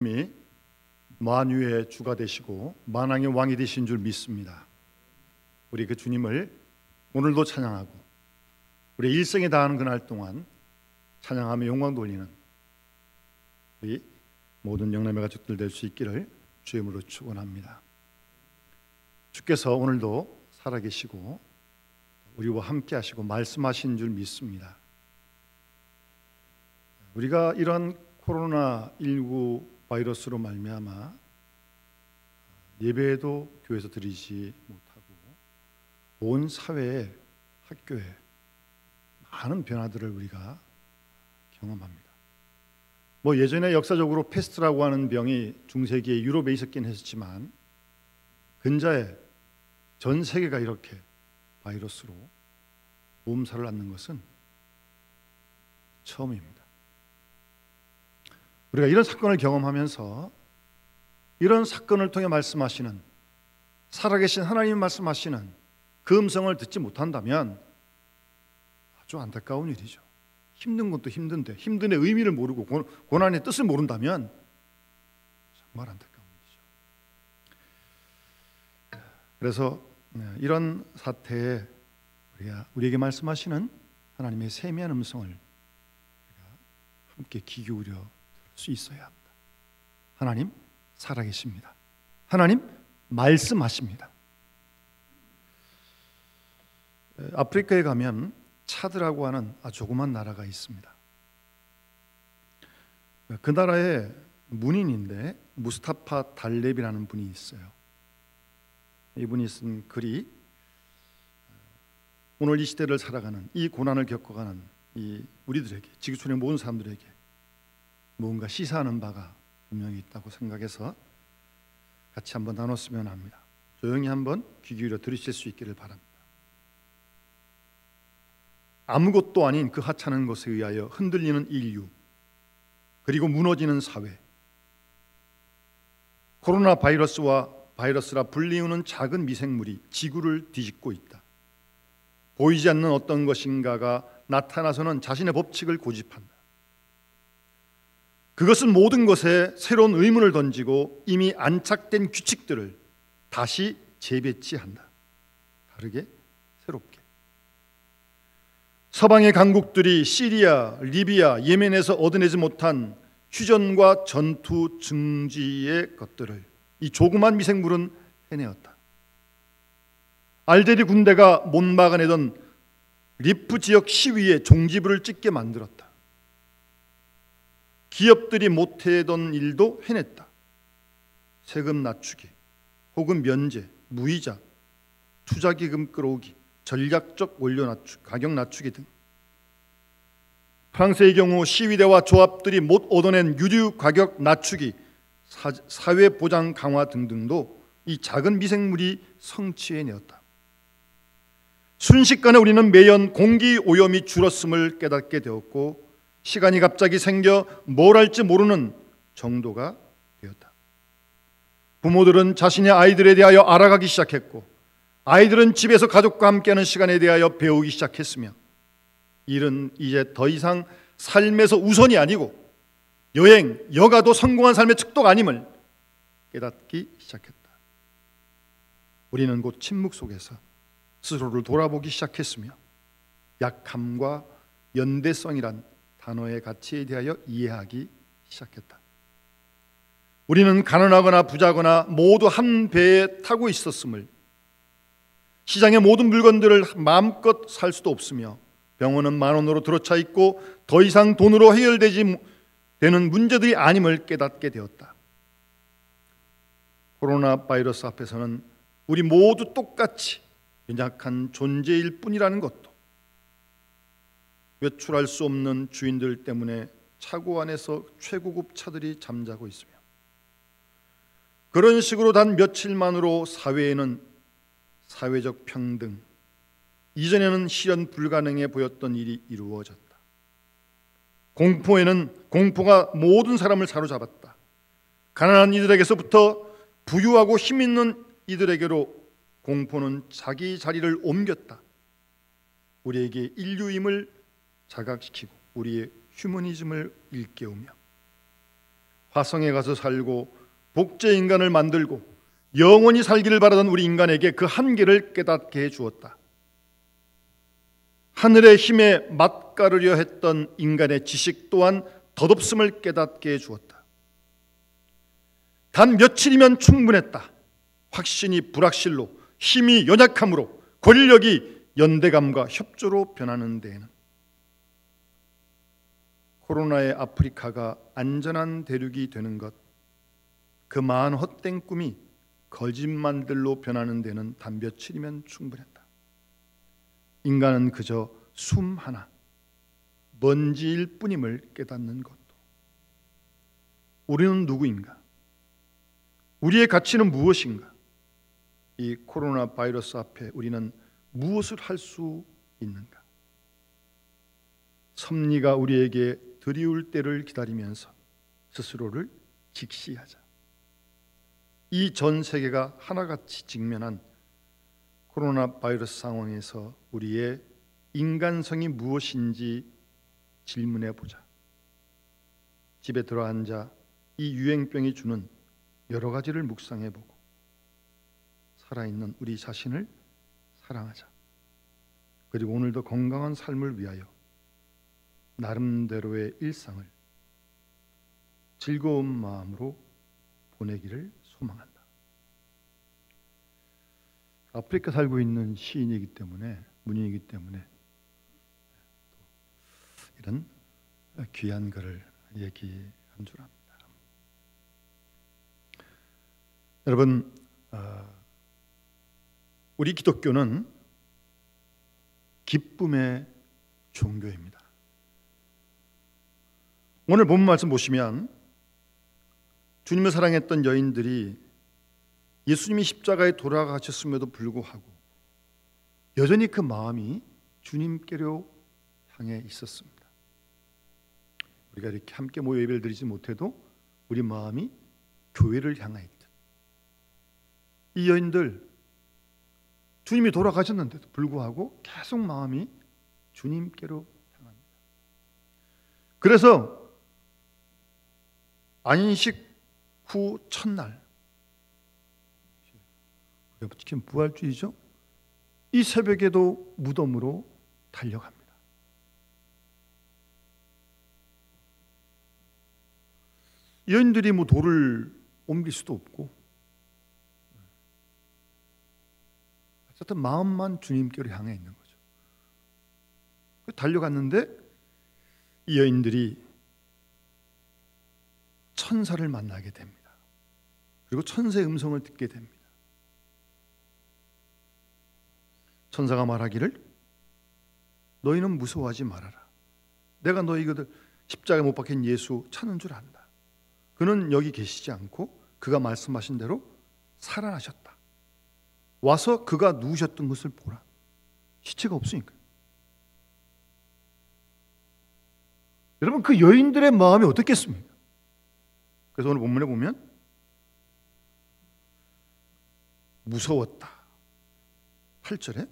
이 만유의 주가 되시고 만왕의 왕이 되신 줄 믿습니다. 우리 그 주님을 오늘도 찬양하고 우리 일생에 다하는 그날 동안 찬양하며 영광 돌리는 우리 모든 영남의 가족들 될 수 있기를 주의 이름으로 축원합니다. 주께서 오늘도 살아계시고 우리와 함께 하시고 말씀하신 줄 믿습니다. 우리가 이런 코로나19 바이러스로 말미암아 예배도 교회에서 드리지 못하고 온 사회에, 학교에 많은 변화들을 우리가 경험합니다. 예전에 역사적으로 페스트라고 하는 병이 중세기에 유럽에 있었긴 했지만 근자에 전 세계가 이렇게 바이러스로 몸살을 앓는 것은 처음입니다. 우리가 이런 사건을 경험하면서 이런 사건을 통해 말씀하시는, 살아계신 하나님이 말씀하시는 그 음성을 듣지 못한다면 아주 안타까운 일이죠. 힘든 것도 힘든데 힘든의 의미를 모르고 고난의 뜻을 모른다면 정말 안타까운 일이죠. 그래서 이런 사태에 우리에게 말씀하시는 하나님의 세미한 음성을 우리가 함께 귀 기울여 들을 수 있어야 합니다. 하나님 살아계십니다. 하나님 말씀하십니다. 아프리카에 가면 차드라고 하는 아주 조그만 나라가 있습니다. 그 나라에 문인인데 무스타파 달렙이라는 분이 있어요. 이분이 쓴 글이 오늘 이 시대를 살아가는, 이 고난을 겪어가는 이 우리들에게, 지구촌의 모든 사람들에게 무언가 시사하는 바가 분명히 있다고 생각해서 같이 한번 나눴으면 합니다. 조용히 한번 귀 기울여 들으실 수 있기를 바랍니다. 아무것도 아닌 그 하찮은 것에 의하여 흔들리는 인류, 그리고 무너지는 사회, 코로나 바이러스라 불리우는 작은 미생물이 지구를 뒤집고 있다. 보이지 않는 어떤 것인가가 나타나서는 자신의 법칙을 고집한다. 그것은 모든 것에 새로운 의문을 던지고 이미 안착된 규칙들을 다시 재배치한다. 다르게, 새롭게. 서방의 강국들이 시리아, 리비아, 예멘에서 얻어내지 못한 휴전과 전투 증지의 것들을 이 조그만 미생물은 해내었다. 알제리 군대가 못 막아내던 리프 지역 시위에 종지부를 찍게 만들었다. 기업들이 못해던 일도 해냈다. 세금 낮추기, 혹은 면제, 무이자, 투자기금 끌어오기, 전략적 원료 가격 낮추기 등. 프랑스의 경우 시위대와 조합들이 못 얻어낸 유류 가격 낮추기, 사회보장 강화 등등도 이 작은 미생물이 성취해내었다. 순식간에 우리는 매연 공기 오염이 줄었음을 깨닫게 되었고 시간이 갑자기 생겨 뭘 할지 모르는 정도가 되었다. 부모들은 자신의 아이들에 대하여 알아가기 시작했고 아이들은 집에서 가족과 함께하는 시간에 대하여 배우기 시작했으며 일은 이제 더 이상 삶에서 우선이 아니고 여행, 여가도 성공한 삶의 축도가 아님을 깨닫기 시작했다. 우리는 곧 침묵 속에서 스스로를 돌아보기 시작했으며 약함과 연대성이란 단어의 가치에 대하여 이해하기 시작했다. 우리는 가난하거나 부자거나 모두 한 배에 타고 있었음을, 시장의 모든 물건들을 마음껏 살 수도 없으며 병원은 10,000원으로 들어차 있고 더 이상 돈으로 해결되지 되는 문제들이 아님을 깨닫게 되었다. 코로나 바이러스 앞에서는 우리 모두 똑같이 연약한 존재일 뿐이라는 것도, 외출할 수 없는 주인들 때문에 차고 안에서 최고급 차들이 잠자고 있으며 그런 식으로 단 며칠만으로 사회에는 사회적 평등, 이전에는 실현 불가능해 보였던 일이 이루어졌다. 공포가 모든 사람을 사로잡았다. 가난한 이들에게서부터 부유하고 힘 있는 이들에게로 공포는 자기 자리를 옮겼다. 우리에게 인류임을 자각시키고 우리의 휴머니즘을 일깨우며 화성에 가서 살고 복제 인간을 만들고 영원히 살기를 바라던 우리 인간에게 그 한계를 깨닫게 해 주었다. 하늘의 힘에 맛가르려 했던 인간의 지식 또한 덧없음을 깨닫게 해 주었다. 단 며칠이면 충분했다. 확신이 불확실로, 힘이 연약함으로, 권력이 연대감과 협조로 변하는 데에는 코로나의 아프리카가 안전한 대륙이 되는 것, 그 마한 헛된 꿈이 거짓말들로 변하는 데는 단 며칠이면 충분했다. 인간은 그저 숨 하나, 먼지일 뿐임을 깨닫는 것도. 우리는 누구인가? 우리의 가치는 무엇인가? 이 코로나 바이러스 앞에 우리는 무엇을 할 수 있는가? 섭리가 우리에게 드리울 때를 기다리면서 스스로를 직시하자. 이 전 세계가 하나같이 직면한 코로나 바이러스 상황에서 우리의 인간성이 무엇인지 질문해 보자. 집에 들어앉아 이 유행병이 주는 여러 가지를 묵상해 보고 살아있는 우리 자신을 사랑하자. 그리고 오늘도 건강한 삶을 위하여 나름대로의 일상을 즐거운 마음으로 보내기를 소망한다. 아프리카 살고 있는 시인이기 때문에, 문인이기 때문에 이런 귀한 글을 얘기한 줄 압니다. 여러분, 우리 기독교는 기쁨의 종교입니다. 오늘 본문 말씀 보시면 주님을 사랑했던 여인들이 예수님이 십자가에 돌아가셨음에도 불구하고 여전히 그 마음이 주님께로 향해 있었습니다. 우리가 이렇게 함께 모여 예배를 드리지 못해도 우리 마음이 교회를 향해 있듯, 이 여인들 주님이 돌아가셨는데도 불구하고 계속 마음이 주님께로 향합니다. 그래서 안식 후 첫날, 우리가 지금 부활주의죠. 이 새벽에도 무덤으로 달려갑니다. 여인들이 뭐 돌을 옮길 수도 없고, 어쨌든 마음만 주님께로 향해 있는 거죠. 달려갔는데 이 여인들이 천사를 만나게 됩니다. 그리고 천사의 음성을 듣게 됩니다. 천사가 말하기를 너희는 무서워하지 말아라. 내가 너희들 십자가에 못 박힌 예수 찾는 줄 안다. 그는 여기 계시지 않고 그가 말씀하신 대로 살아나셨다. 와서 그가 누우셨던 것을 보라. 시체가 없으니까. 여러분, 그 여인들의 마음이 어떻겠습니까? 그래서 오늘 본문에 보면 무서웠다. 8절에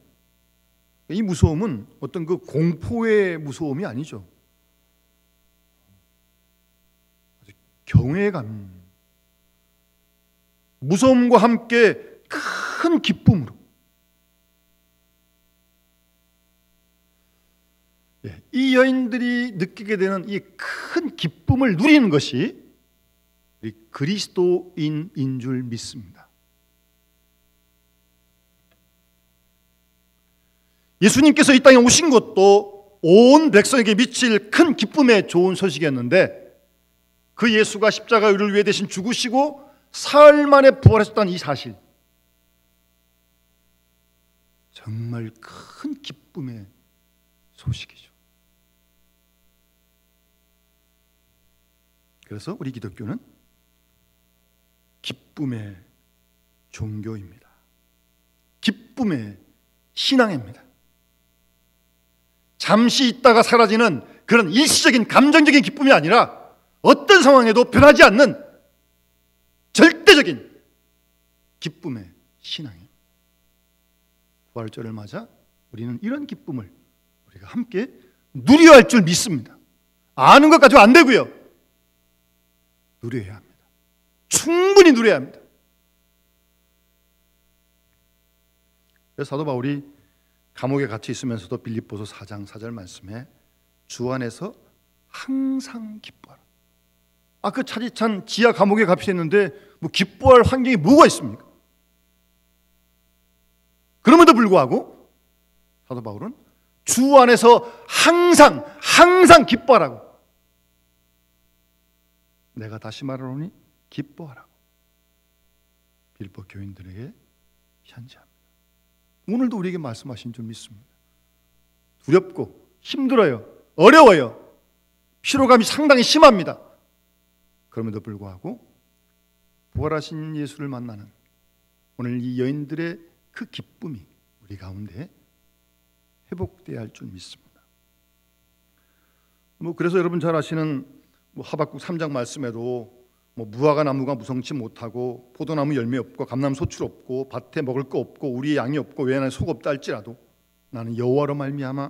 이 무서움은 어떤 그 공포의 무서움이 아니죠. 아주 경외감, 무서움과 함께 큰 기쁨으로, 이 여인들이 느끼게 되는 이 큰 기쁨을 누리는 것이 우리 그리스도인인 줄 믿습니다. 예수님께서 이 땅에 오신 것도 온 백성에게 미칠 큰 기쁨의 좋은 소식이었는데, 그 예수가 십자가의 우리를 위해 대신 죽으시고 사흘 만에 부활하셨다는 이 사실, 정말 큰 기쁨의 소식이죠. 그래서 우리 기독교는 기쁨의 종교입니다. 기쁨의 신앙입니다. 잠시 있다가 사라지는 그런 일시적인 감정적인 기쁨이 아니라 어떤 상황에도 변하지 않는 절대적인 기쁨의 신앙입니다. 부활절을 맞아 우리는 이런 기쁨을 우리가 함께 누려야 할 줄 믿습니다. 아는 것 가지고 안 되고요. 누려야 합니다. 충분히 누려야 합니다. 그래서 사도 바울이 감옥에 갇혀 있으면서도 빌립보서 4장 4절 말씀에 주 안에서 항상 기뻐하라. 그 차디찬 지하 감옥에 갇혀 있는데 뭐 기뻐할 환경이 뭐가 있습니까? 그럼에도 불구하고 사도 바울은 주 안에서 항상 기뻐하라고. 내가 다시 말하노니 기뻐하라고 빌립보 교인들에게 편지합니다. 오늘도 우리에게 말씀하신 줄 믿습니다. 두렵고 힘들어요. 어려워요. 피로감이 상당히 심합니다. 그럼에도 불구하고 부활하신 예수를 만나는 오늘 이 여인들의 그 기쁨이 우리 가운데 회복되어야 할 줄 믿습니다. 그래서 여러분 잘 아시는 하박국 3장 말씀에도 무화과 나무가 무성치 못하고 포도나무 열매 없고 감나무 소출 없고 밭에 먹을 거 없고 우리의 양이 없고 외양에 속 없다 할지라도 나는 여호와로 말미암아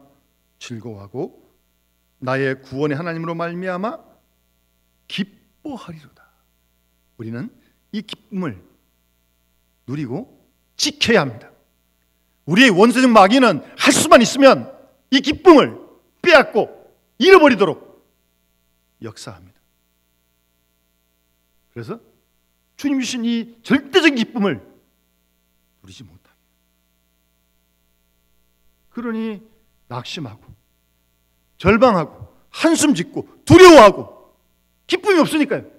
즐거워하고 나의 구원의 하나님으로 말미암아 기뻐하리로다. 우리는 이 기쁨을 누리고 지켜야 합니다. 우리의 원수적 마귀는 할 수만 있으면 이 기쁨을 빼앗고 잃어버리도록 역사합니다. 그래서 주님 주신 이 절대적인 기쁨을 누리지 못하게. 그러니 낙심하고 절망하고 한숨 짓고 두려워하고 기쁨이 없으니까요.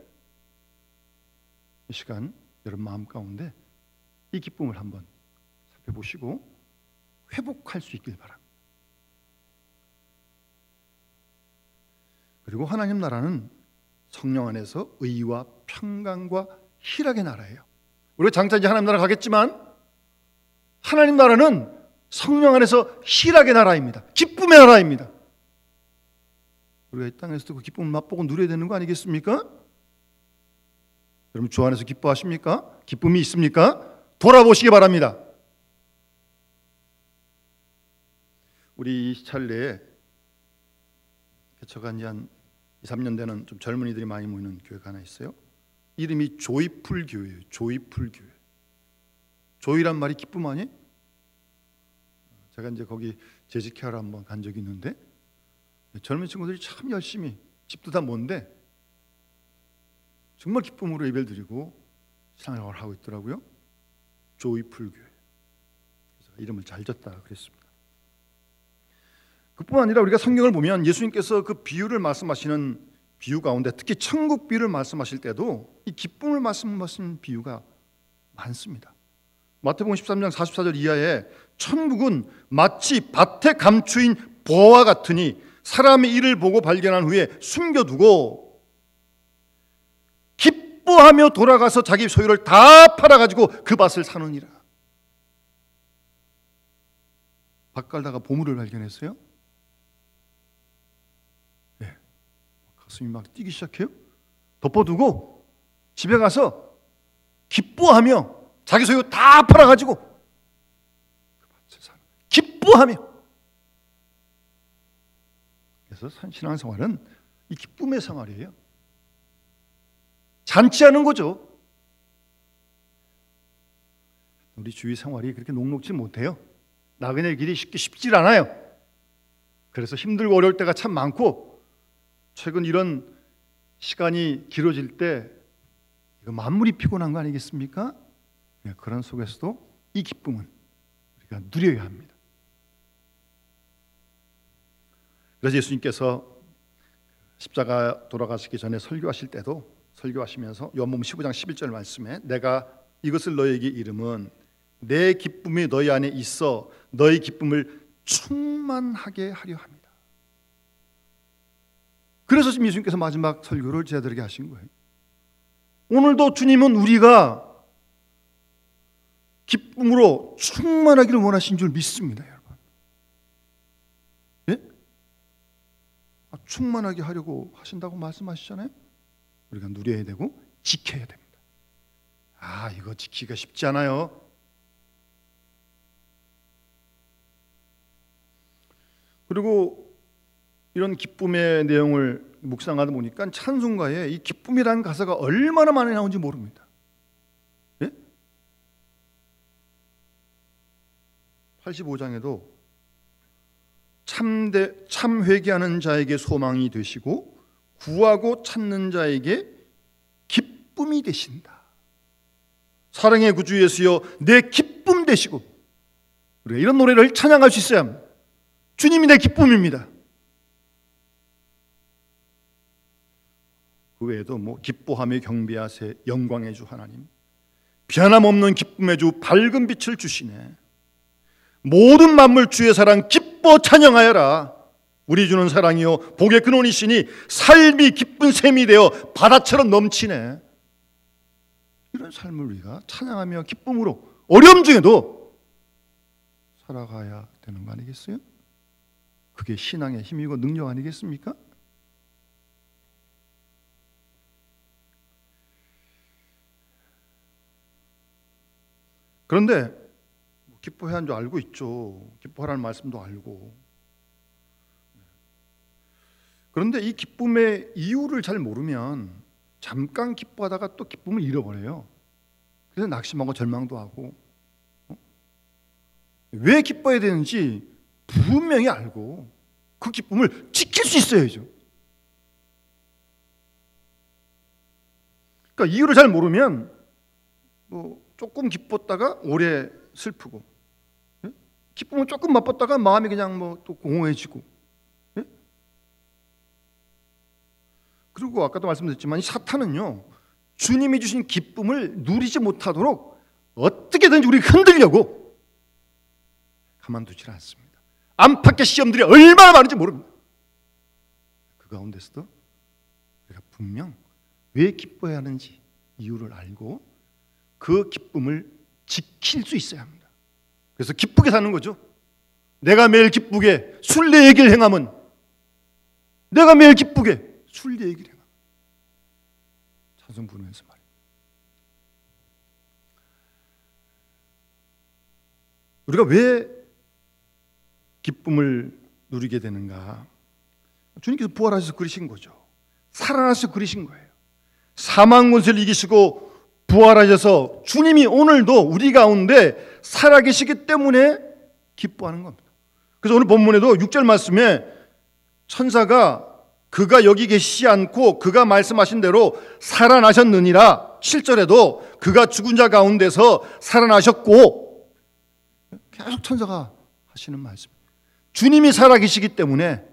이 시간 여러분 마음 가운데 이 기쁨을 한번 살펴보시고 회복할 수 있길 바랍니다. 그리고 하나님 나라는 성령 안에서 의와 평강과 희락의 나라예요. 우리가 장차 이제 하나님 나라 가겠지만 하나님 나라는 성령 안에서 희락의 나라입니다. 기쁨의 나라입니다. 우리가 이 땅에서도 그 기쁨을 맛보고 누려야 되는 거 아니겠습니까? 여러분 주 안에서 기뻐하십니까? 기쁨이 있습니까? 돌아보시기 바랍니다. 우리 이 찰내에 개척한 지 한 2, 3년 되는 좀 젊은이들이 많이 모이는 교회가 하나 있어요. 이름이 조이풀 교회예요. 조이풀 교회. 조이란 말이 기쁨 아니? 제가 이제 거기 재직회하러 한번 간 적이 있는데 젊은 친구들이 참 열심히 집도 다 먼데 정말 기쁨으로 예배를 드리고 신앙생활을 하고 있더라고요. 조이풀 교회. 그래서 이름을 잘 졌다 그랬습니다. 그뿐 아니라 우리가 성경을 보면 예수님께서 그 비유를 말씀하시는 비유 가운데 특히 천국 비유를 말씀하실 때도 이 기쁨을 말씀하신 비유가 많습니다. 마태복음 13장 44절 이하에 천국은 마치 밭에 감추인 보화와 같으니 사람의 일을 보고 발견한 후에 숨겨두고 기뻐하며 돌아가서 자기 소유를 다 팔아가지고 그 밭을 사느니라. 밭 갈다가 보물을 발견했어요? 네. 가슴이 막 뛰기 시작해요. 덮어두고 집에 가서 기뻐하며 자기 소유 다 팔아가지고 그 밭을 사는 거예요. 기뻐하며. 그래서 신앙생활은 이 기쁨의 생활이에요. 잔치하는 거죠. 우리 주위 생활이 그렇게 녹록지 못해요. 나그네 길이 쉽질 않아요. 그래서 힘들고 어려울 때가 참 많고 최근 이런 시간이 길어질 때 이거 만물이 피곤한 거 아니겠습니까? 그런 속에서도 이 기쁨은 우리가 누려야 합니다. 그래서 예수님께서 십자가 돌아가시기 전에 설교하실 때도 설교하시면서 요한복음 15장 11절 말씀에 내가 이것을 너희에게 이름은 내 기쁨이 너희 안에 있어 너희 기쁨을 충만하게 하려 합니다. 그래서 지금 예수님께서 마지막 설교를 제자들에게 하신 거예요. 오늘도 주님은 우리가 기쁨으로 충만하기를 원하신 줄 믿습니다, 여러분. 예? 충만하게 하려고 하신다고 말씀하시잖아요. 우리가 누려야 되고 지켜야 됩니다. 이거 지키기가 쉽지 않아요. 그리고 이런 기쁨의 내용을 묵상하다 보니까 찬송가에 이 기쁨이라는 가사가 얼마나 많이 나오는지 모릅니다. 예? 85장에도 참 회개하는 자에게 소망이 되시고 구하고 찾는 자에게 기쁨이 되신다. 사랑의 구주 예수여 내 기쁨 되시고, 우리가 이런 노래를 찬양할 수 있어야 합니다. 주님이 내 기쁨입니다. 그 외에도 기뻐하며 경배하세 영광의 주 하나님, 변함없는 기쁨의 주 밝은 빛을 주시네. 모든 만물 주의 사랑 기뻐 찬양하여라. 우리 주는 사랑이요 복의 근원이시니 삶이 기쁜 샘이 되어 바다처럼 넘치네. 이런 삶을 우리가 찬양하며 기쁨으로 어려움 중에도 살아가야 되는 거 아니겠어요? 그게 신앙의 힘이고 능력 아니겠습니까? 그런데 기뻐해야 하는 줄 알고 있죠. 기뻐하라는 말씀도 알고. 그런데 이 기쁨의 이유를 잘 모르면 잠깐 기뻐하다가 또 기쁨을 잃어버려요. 그래서 낙심하고 절망도 하고. 왜 기뻐해야 되는지 분명히 알고 그 기쁨을 지킬 수 있어야죠. 그러니까 이유를 잘 모르면 조금 기뻤다가 오래 슬프고, 기쁨을 조금 맛봤다가 마음이 그냥 또 공허해지고. 그리고 아까도 말씀드렸지만 이 사탄은요, 주님이 주신 기쁨을 누리지 못하도록 어떻게든지 우리 흔들려고 가만두질 않습니다. 안팎의 시험들이 얼마나 많은지 모릅니다. 그 가운데서도 우리가 분명 왜 기뻐해야 하는지 이유를 알고 그 기쁨을 지킬 수 있어야 합니다. 그래서 기쁘게 사는 거죠. 내가 매일 기쁘게 순례의 길 행함은, 내가 매일 기쁘게 순례의 길 행함. 찬송 부르면서 말이에요. 우리가 왜 기쁨을 누리게 되는가? 주님께서 부활하셔서 그리신 거죠. 살아나셔서 그리신 거예요. 사망 권세를 이기시고 부활하셔서 주님이 오늘도 우리 가운데 살아계시기 때문에 기뻐하는 겁니다. 그래서 오늘 본문에도 6절 말씀에 천사가 그가 여기 계시지 않고 그가 말씀하신 대로 살아나셨느니라, 7절에도 그가 죽은 자 가운데서 살아나셨고, 계속 천사가 하시는 말씀. 주님이 살아계시기 때문에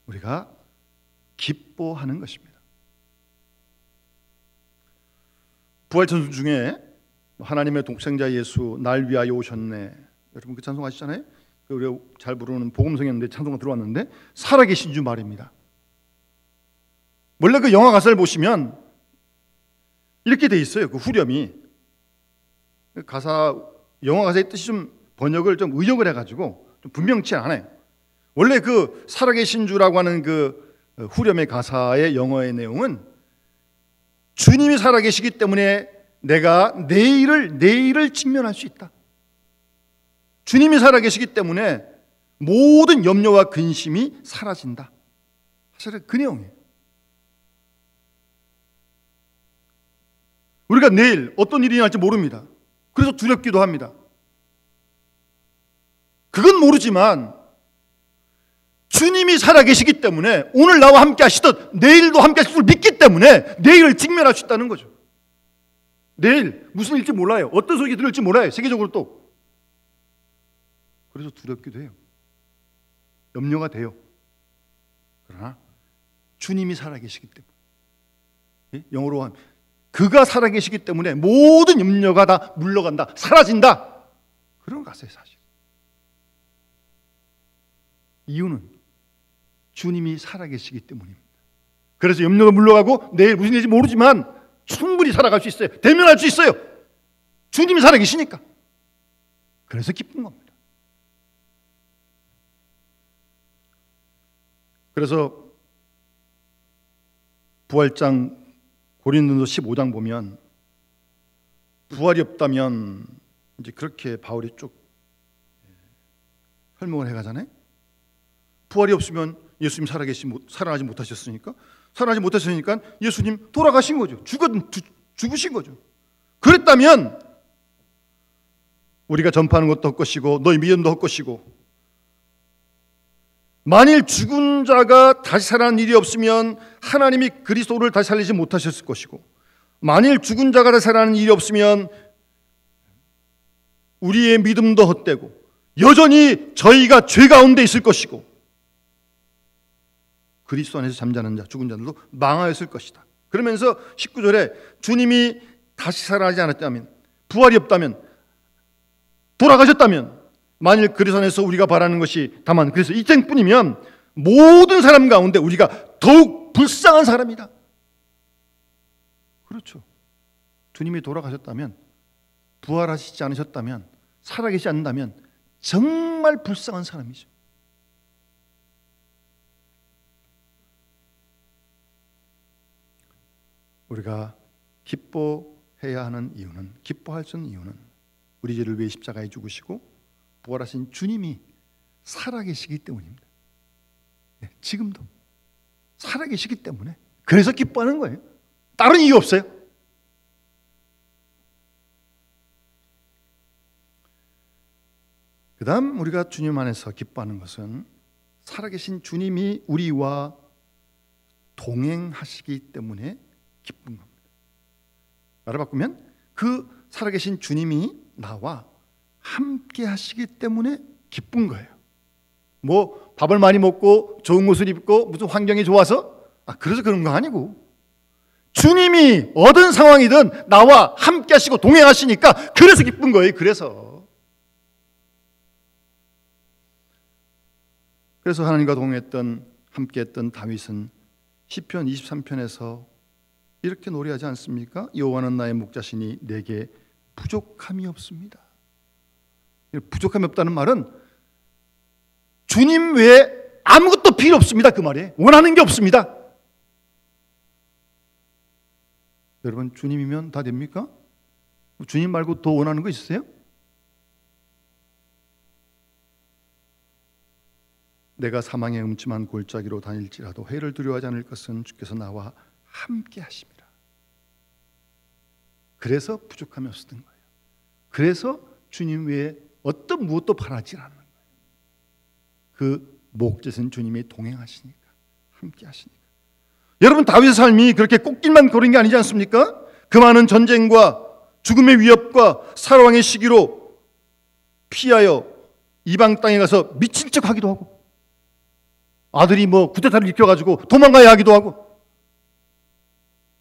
우리가 기뻐하는 것입니다. 부활천수 중에 하나님의 독생자 예수 날 위하여 오셨네, 여러분 그 찬송 아시잖아요? 우리가 잘 부르는 복음성이었는데 찬송가 들어왔는데 살아계신 주 말입니다. 원래 그 영화 가사를 보시면 이렇게 돼 있어요. 그 후렴이 영화 가사의 뜻이 좀 번역을 좀 의역을 해가지고 좀 분명치 않아요. 원래 그 살아계신 주라고 하는 그 후렴의 가사의 영어의 내용은 주님이 살아계시기 때문에 내가 내일을 직면할 수 있다. 주님이 살아계시기 때문에 모든 염려와 근심이 사라진다. 사실은 그 내용이에요. 우리가 내일 어떤 일이 날지 모릅니다. 그래서 두렵기도 합니다. 그건 모르지만 주님이 살아계시기 때문에 오늘 나와 함께 하시듯 내일도 함께 하실 줄 믿기 때문에 내일을 직면할 수 있다는 거죠. 내일 무슨 일일지 몰라요. 어떤 소식이 들을지 몰라요. 세계적으로 또. 그래서 두렵기도 해요. 염려가 돼요. 그러나 주님이 살아계시기 때문에, 영어로 하면 그가 살아계시기 때문에 모든 염려가 다 물러간다, 사라진다. 그런 가사예요, 사실. 이유는 주님이 살아계시기 때문입니다. 그래서 염려가 물러가고 내일 무슨 일인지 모르지만 충분히 살아갈 수 있어요. 대면할 수 있어요. 주님이 살아계시니까. 그래서 기쁜 겁니다. 그래서 부활장 고린도서 15장 보면 부활이 없다면 이제 그렇게 바울이 쭉 설명을 해가잖아요. 부활이 없으면 예수님 살아나지 못하셨으니까 살아나지 못했으니까 예수님 돌아가신 거죠. 죽으신 거죠. 그랬다면 우리가 전파하는 것도 헛것이고 너희 믿음도 헛것이고, 만일 죽은 자가 다시 살아난 일이 없으면 하나님이 그리스도를 다시 살리지 못하셨을 것이고, 만일 죽은 자가 다시 살아나는 일이 없으면 우리의 믿음도 헛되고 여전히 저희가 죄 가운데 있을 것이고, 그리스도 안에서 잠자는 자, 죽은 자들도 망하였을 것이다. 그러면서 19절에 주님이 다시 살아나지 않았다면, 부활이 없다면, 돌아가셨다면, 만일 그리스도 안에서 우리가 바라는 것이 다만 그래서 이 생뿐이면 모든 사람 가운데 우리가 더욱 불쌍한 사람이다. 그렇죠. 주님이 돌아가셨다면, 부활하시지 않으셨다면, 살아계시지 않는다면 정말 불쌍한 사람이죠. 우리가 기뻐해야 하는 이유는, 기뻐할 수 있는 이유는 우리 죄를 위해 십자가에 죽으시고 부활하신 주님이 살아계시기 때문입니다. 지금도 살아계시기 때문에 그래서 기뻐하는 거예요. 다른 이유 없어요. 그 다음 우리가 주님 안에서 기뻐하는 것은 살아계신 주님이 우리와 동행하시기 때문에 기쁜 겁니다. 말을 바꾸면 그 살아계신 주님이 나와 함께 하시기 때문에 기쁜 거예요. 뭐 밥을 많이 먹고 좋은 옷을 입고 무슨 환경이 좋아서 그래서 그런 거 아니고, 주님이 어떤 상황이든 나와 함께 하시고 동행하시니까 그래서 기쁜 거예요. 그래서 하나님과 동행했던, 함께했던 다윗은 시편 23편에서 이렇게 노래하지 않습니까? 여호와는 나의 목자시니 내게 부족함이 없습니다. 부족함이 없다는 말은 주님 외에 아무것도 필요 없습니다. 그 말이에요. 원하는 게 없습니다. 여러분, 주님이면 다 됩니까? 주님 말고 더 원하는 거 있으세요? 내가 사망의 음침한 골짜기로 다닐지라도 해를 두려워하지 않을 것은 주께서 나와 함께 하십니다. 그래서 부족함이 없었던 거예요. 그래서 주님 외에 어떤 무엇도 바라지 않는 거예요. 그 목젖은 주님이 동행하시니까, 함께 하시니까. 여러분, 다윗의 삶이 그렇게 꽃길만 걸은 게 아니지 않습니까? 그 많은 전쟁과 죽음의 위협과 사로왕의 시기로 피하여 이방 땅에 가서 미친 척 하기도 하고, 아들이 뭐 쿠데타를 일으켜가지고 도망가야 하기도 하고,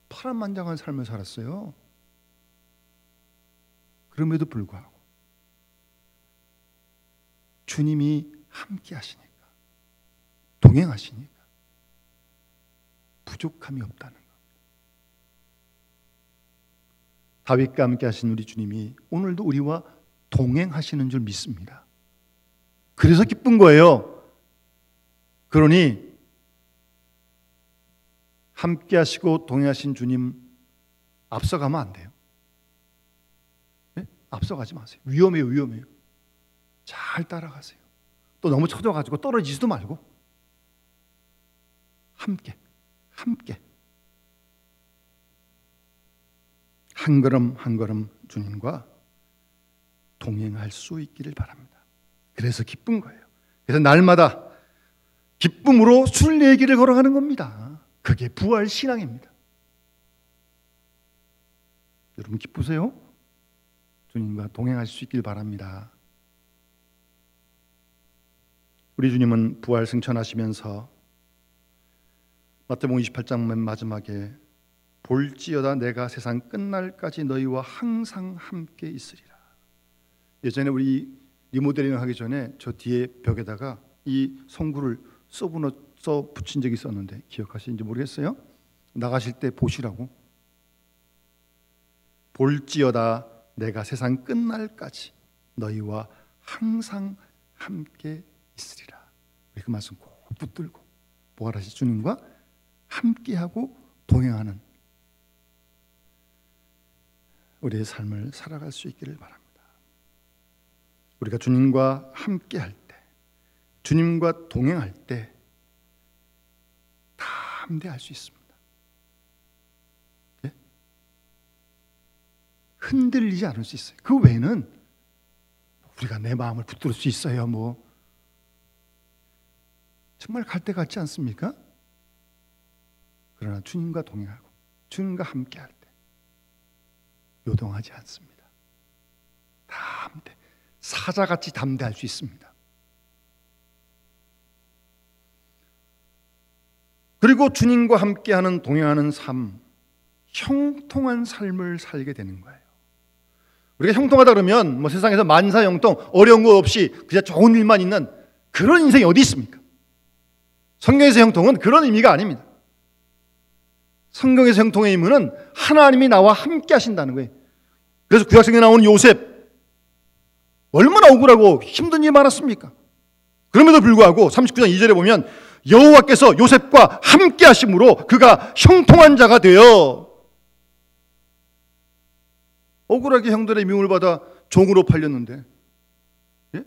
파란만장한 삶을 살았어요. 그럼에도 불구하고 주님이 함께 하시니까, 동행하시니까 부족함이 없다는 겁니다. 다윗과 함께 하신 우리 주님이 오늘도 우리와 동행하시는 줄 믿습니다. 그래서 기쁜 거예요. 그러니 함께 하시고 동행하신 주님 앞서가면 안 돼요. 네? 앞서가지 마세요. 위험해요. 잘 따라가세요. 또 너무 쳐져가지고 떨어지지도 말고 함께 한 걸음 한 걸음 주님과 동행할 수 있기를 바랍니다. 그래서 기쁜 거예요. 그래서 날마다 기쁨으로 순례길을 걸어가는 겁니다. 그게 부활 신앙입니다. 여러분, 기쁘세요? 주님과 동행하실 수 있길 바랍니다. 우리 주님은 부활 승천하시면서 마태복음 28장 맨 마지막에 볼지어다 내가 세상 끝날까지 너희와 항상 함께 있으리라. 예전에 우리 리모델링을 하기 전에 저 뒤에 벽에다가 이 성구를 써 붙인 적이 있었는데 기억하시는지 모르겠어요. 나가실 때 보시라고. 볼지어다 내가 세상 끝날까지 너희와 항상 함께 있으리라. 우리 그 말씀 꼭 붙들고 부활하신 주님과 함께하고 동행하는 우리의 삶을 살아갈 수 있기를 바랍니다. 우리가 주님과 함께할 때, 주님과 동행할 때 다 함대할 수 있습니다. 흔들리지 않을 수 있어요. 그 외에는 우리가 내 마음을 붙들 수 있어요. 뭐 정말 갈대 같지 않습니까? 그러나 주님과 동행하고 주님과 함께할 때 요동하지 않습니다. 담대, 사자같이 담대할 수 있습니다. 그리고 주님과 함께하는 동행하는 삶, 형통한 삶을 살게 되는 거예요. 우리가 형통하다 그러면 뭐 세상에서 만사형통, 어려운 거 없이 그냥 좋은 일만 있는 그런 인생이 어디 있습니까? 성경에서 형통은 그런 의미가 아닙니다. 성경에서 형통의 의미는 하나님이 나와 함께 하신다는 거예요. 그래서 구약성경에 나오는 요셉, 얼마나 억울하고 힘든 일이 많았습니까? 그럼에도 불구하고 39장 2절에 보면 여호와께서 요셉과 함께 하심으로 그가 형통한 자가 되어 억울하게 형들의 미움을 받아 종으로 팔렸는데, 예?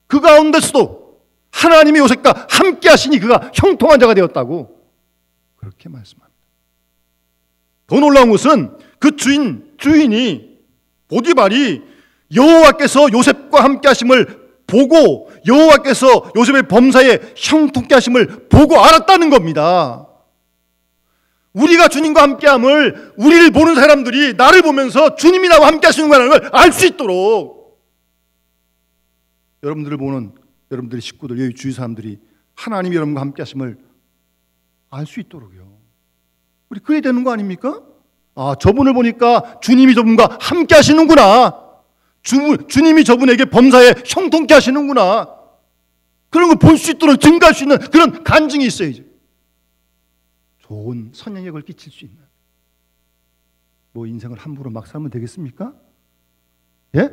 그 가운데서도 하나님이 요셉과 함께 하시니 그가 형통한 자가 되었다고 그렇게 말씀합니다. 더 놀라운 것은 그 주인이 보디발이 여호와께서 요셉과 함께 하심을 보고 여호와께서 요셉의 범사에 형통케 하심을 보고 알았다는 겁니다. 우리가 주님과 함께함을 우리를 보는 사람들이 나를 보면서 주님이 나와 함께 하시는구나 걸 알 수 있도록 여러분들을 보는 여러분들의 식구들, 여기 주위 사람들이 하나님이 여러분과 함께 하심을 알 수 있도록요. 우리 그래야 되는 거 아닙니까? 아, 저분을 보니까 주님이 저분과 함께 하시는구나. 주님이 저분에게 범사에 형통케 하시는구나. 그런 걸 볼 수 있도록 증가할 수 있는 그런 간증이 있어야죠. 좋은 선영역을 끼칠 수 있는. 뭐 인생을 함부로 막 살면 되겠습니까? 예?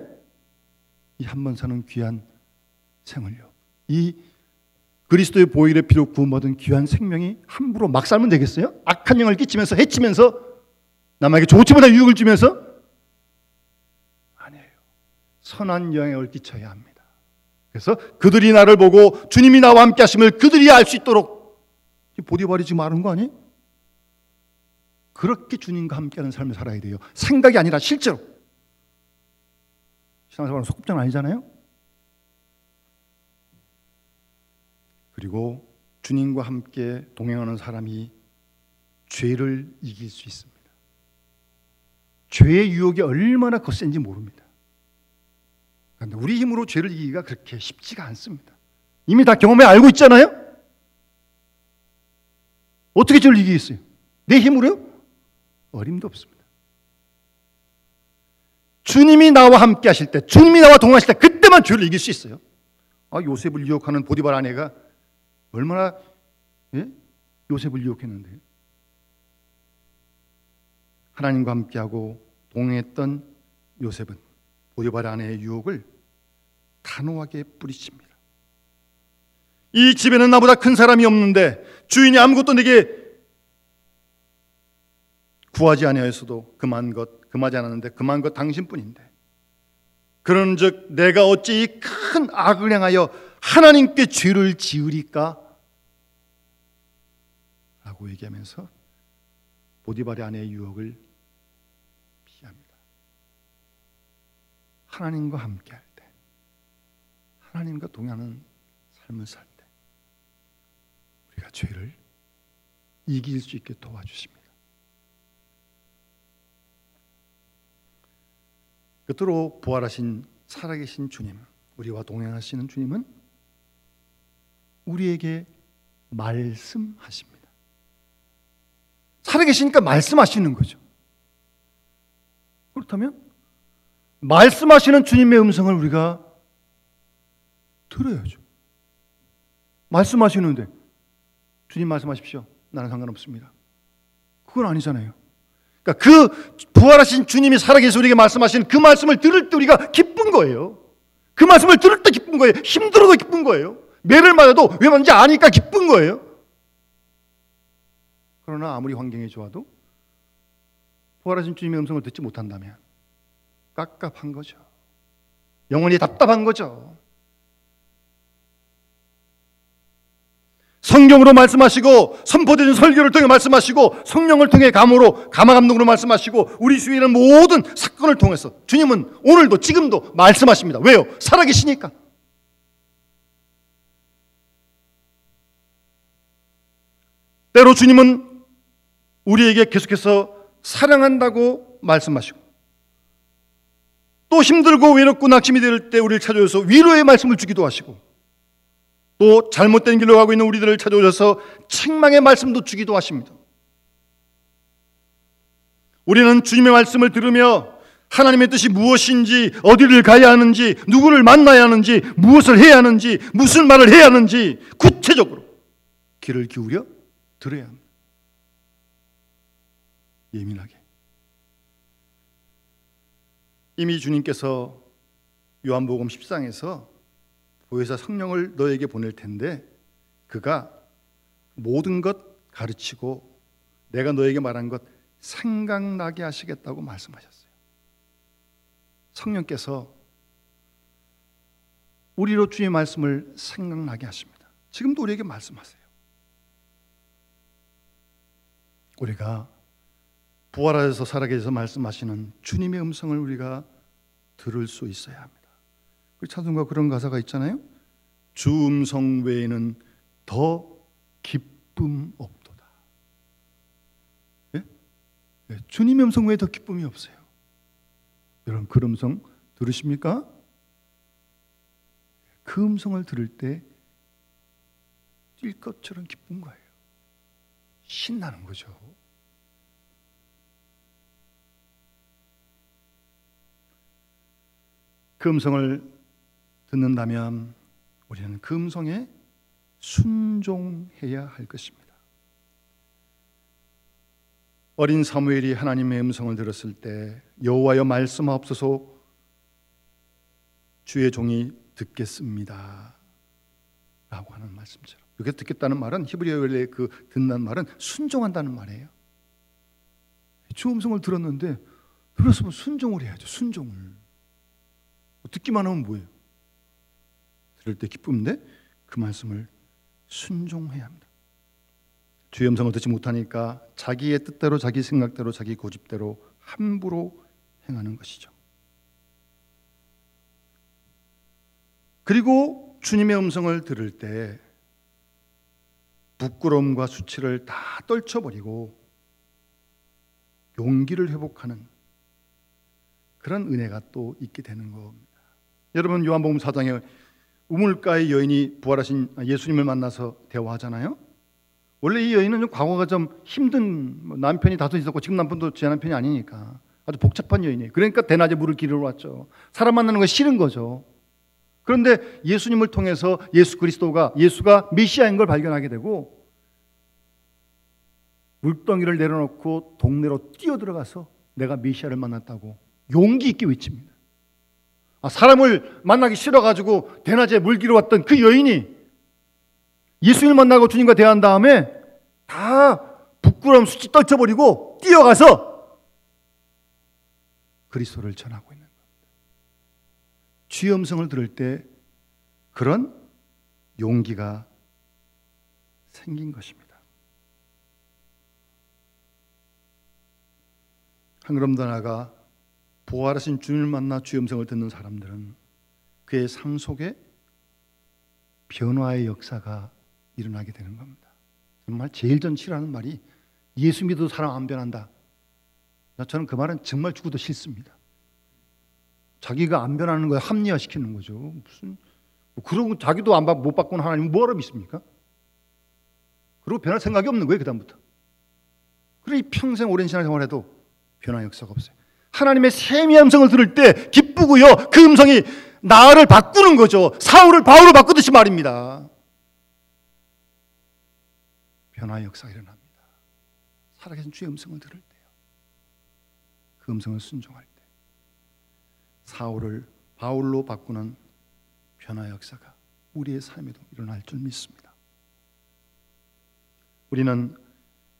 이 한 번 사는 귀한 생을요. 이 그리스도의 보혈의 피로 구원받은 귀한 생명이 함부로 막 살면 되겠어요? 악한 영을 끼치면서 해치면서 남에게 좋지 못한 유익을 주면서? 아니에요. 선한 영향을 끼쳐야 합니다. 그래서 그들이 나를 보고 주님이 나와 함께 하심을 그들이 알 수 있도록 보디발이 지금 말하는 거 아니에요? 그렇게 주님과 함께하는 삶을 살아야 돼요. 생각이 아니라 실제로. 신앙생활은 소꿉장 아니잖아요. 그리고 주님과 함께 동행하는 사람이 죄를 이길 수 있습니다. 죄의 유혹이 얼마나 거센지 모릅니다. 그런데 우리 힘으로 죄를 이기기가 그렇게 쉽지가 않습니다. 이미 다 경험해 알고 있잖아요. 어떻게 죄를 이기겠어요? 내 힘으로요? 어림도 없습니다. 주님이 나와 함께 하실 때, 주님이 나와 동행하실 때 그때만 죄를 이길 수 있어요. 아, 요셉을 유혹하는 보디발 아내가 얼마나 요셉을 유혹했는데요. 하나님과 함께하고 동행했던 요셉은 보디발 아내의 유혹을 단호하게 뿌리칩니다. 이 집에는 나보다 큰 사람이 없는데 주인이 아무것도 내게 구하지 아니하였어도 금하지 않았는데 금한 것 당신뿐인데 그런즉 내가 어찌 이 큰 악을 행하여 하나님께 죄를 지으리까? 라고 얘기하면서 보디발의 아내의 유혹을 피합니다. 하나님과 함께할 때, 하나님과 동행하는 삶을 살 때 우리가 죄를 이길 수 있게 도와주십니다. 끝으로 부활하신 살아계신 주님, 우리와 동행하시는 주님은 우리에게 말씀하십니다. 살아계시니까 말씀하시는 거죠. 그렇다면 말씀하시는 주님의 음성을 우리가 들어야죠. 말씀하시는데 주님 말씀하십시오. 나는 상관없습니다. 그건 아니잖아요. 그러니까 그 부활하신 주님이 살아계셔서 우리에게 말씀하시는 그 말씀을 들을 때 우리가 기쁜 거예요. 그 말씀을 들을 때 기쁜 거예요. 힘들어도 기쁜 거예요. 매를 맞아도 왜 맞는지 아니까 기쁜 거예요. 그러나 아무리 환경이 좋아도 부활하신 주님의 음성을 듣지 못한다면 깝깝한 거죠. 영원히 답답한 거죠. 성경으로 말씀하시고 선포되는 설교를 통해 말씀하시고 성령을 통해 감화감동으로 말씀하시고 우리 주위에 있는 모든 사건을 통해서 주님은 오늘도 지금도 말씀하십니다. 왜요? 살아계시니까. 때로 주님은 우리에게 계속해서 사랑한다고 말씀하시고 또 힘들고 외롭고 낙심이 될 때 우리를 찾아오셔서 위로의 말씀을 주기도 하시고 또 잘못된 길로 가고 있는 우리들을 찾아오셔서 책망의 말씀도 주기도 하십니다. 우리는 주님의 말씀을 들으며 하나님의 뜻이 무엇인지, 어디를 가야 하는지, 누구를 만나야 하는지, 무엇을 해야 하는지, 무슨 말을 해야 하는지 구체적으로 귀를 기울여 들어야 합니다. 예민하게. 이미 주님께서 요한복음 10장에서 보혜사 성령을 너에게 보낼 텐데 그가 모든 것 가르치고 내가 너에게 말한 것 생각나게 하시겠다고 말씀하셨어요. 성령께서 우리로 주의 말씀을 생각나게 하십니다. 지금도 우리에게 말씀하세요. 우리가 부활하셔서 살아계셔서 말씀하시는 주님의 음성을 우리가 들을 수 있어야 합니다. 그 찬송가 그런 가사가 있잖아요. 주 음성 외에는 더 기쁨 없도다. 예? 예, 주님의 음성 외에 더 기쁨이 없어요. 여러분 그 음성 들으십니까? 그 음성을 들을 때 뛸 것처럼 기쁜 거예요. 신나는 거죠. 그 음성을 듣는다면 우리는 그 음성에 순종해야 할 것입니다. 어린 사무엘이 하나님의 음성을 들었을 때 여호와여 말씀하옵소서 주의 종이 듣겠습니다 라고 하는 말씀처럼, 여기서 듣겠다는 말은 히브리어의 그 듣는 말은 순종한다는 말이에요. 주 음성을 들었는데 들었으면 순종을 해야죠. 순종을. 듣기만 하면 뭐예요? 들을 때 기쁨인데 그 말씀을 순종해야 합니다. 주의 음성을 듣지 못하니까 자기의 뜻대로, 자기 생각대로, 자기 고집대로 함부로 행하는 것이죠. 그리고 주님의 음성을 들을 때 부끄러움과 수치를 다 떨쳐버리고 용기를 회복하는 그런 은혜가 또 있게 되는 겁니다. 여러분 요한복음 4장에 우물가의 여인이 부활하신 예수님을 만나서 대화하잖아요. 원래 이 여인은 좀 과거가 좀 힘든, 남편이 다섯 있었고 지금 남편도 제 남편이 아니니까 아주 복잡한 여인이에요. 그러니까 대낮에 물을 기르러 왔죠. 사람 만나는 거 싫은 거죠. 그런데 예수님을 통해서 예수가 메시아인 걸 발견하게 되고 물덩이를 내려놓고 동네로 뛰어들어가서 내가 메시아를 만났다고 용기 있게 외칩니다. 사람을 만나기 싫어가지고 대낮에 물 기르러 왔던 그 여인이 예수님을 만나고 주님과 대화한 다음에 다 부끄러움, 수치 떨쳐버리고 뛰어가서 그리스도를 전하고 있는 겁니다. 주의 음성을 들을 때 그런 용기가 생긴 것입니다. 한 걸음 더 나아가 부활하신 주님을 만나 주의 음성을 듣는 사람들은 그의 삶 속에 변화의 역사가 일어나게 되는 겁니다. 정말 제일 전 싫어하는 말이 예수 믿어도 사람 안 변한다. 저는 그 말은 정말 죽어도 싫습니다. 자기가 안 변하는 거에 합리화시키는 거죠. 무슨 그러고 자기도 못 바꾸는 하나님은 뭐하러 믿습니까? 그리고 변할 생각이 없는 거예요. 그다음부터. 그러니 평생 오랜 신앙생활해도 변화의 역사가 없어요. 하나님의 세미한 음성을 들을 때 기쁘고요. 그 음성이 나를 바꾸는 거죠. 사울을 바울로 바꾸듯이 말입니다. 변화의 역사가 일어납니다. 살아계신 주의 음성을 들을 때요. 그 음성을 순종할 때 사울을 바울로 바꾸는 변화의 역사가 우리의 삶에도 일어날 줄 믿습니다. 우리는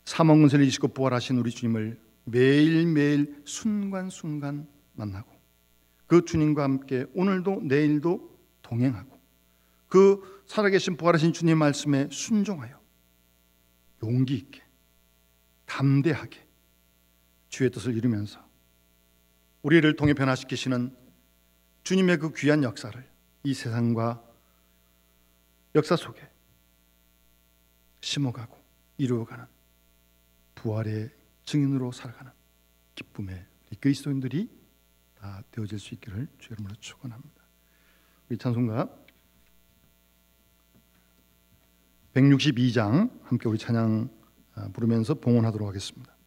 사망문세를 이기시고 부활하신 우리 주님을 매일매일 순간순간 만나고 그 주님과 함께 오늘도 내일도 동행하고 그 살아계신 부활하신 주님 말씀에 순종하여 용기 있게 담대하게 주의 뜻을 이루면서 우리를 통해 변화시키시는 주님의 그 귀한 역사를 이 세상과 역사 속에 심어가고 이루어가는 부활의 증인으로 살아가는 기쁨의 우리 그리스도인들이 다 되어질 수 있기를 주의 이름으로 축원합니다. 우리 찬송가 162장 함께 우리 찬양 부르면서 봉헌하도록 하겠습니다.